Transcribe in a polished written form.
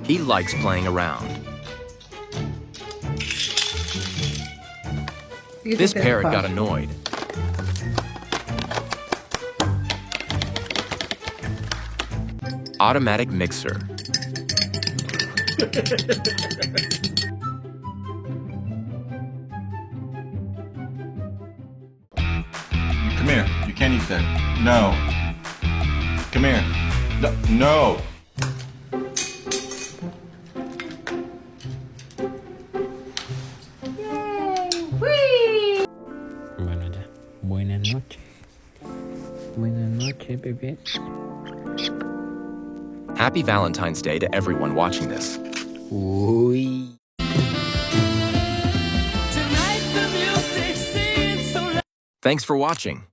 He likes playing around. This parrot got annoyed. Automatic mixer. Come here. You can't eat that. No. Come here. No. Bueno, ya. Buenas noches. Buenas noches, bebés. Happy Valentine's Day to everyone watching this. Uy. Thanks for watching.